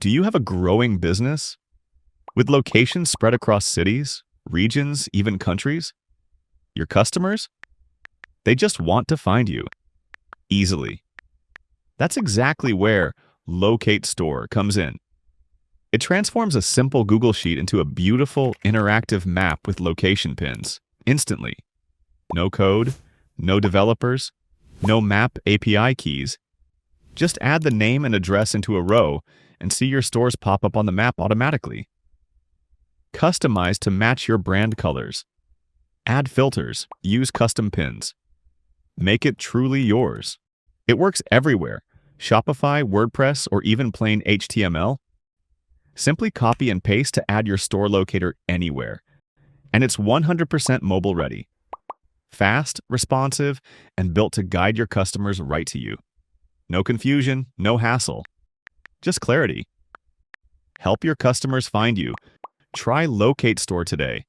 Do you have a growing business? With locations spread across cities, regions, even countries? Your customers? They just want to find you easily. That's exactly where LocateStore comes in. It transforms a simple Google Sheet into a beautiful, interactive map with location pins, instantly. No code, no developers, no map API keys. Just add the name and address into a row and see your stores pop up on the map automatically. Customize to match your brand colors. Add filters, use custom pins. Make it truly yours. It works everywhere. Shopify, WordPress, or even plain HTML. Simply copy and paste to add your store locator anywhere. And it's 100% mobile ready. Fast, responsive, and built to guide your customers right to you. No confusion, no hassle. Just clarity. Help your customers find you. Try LocateStore today.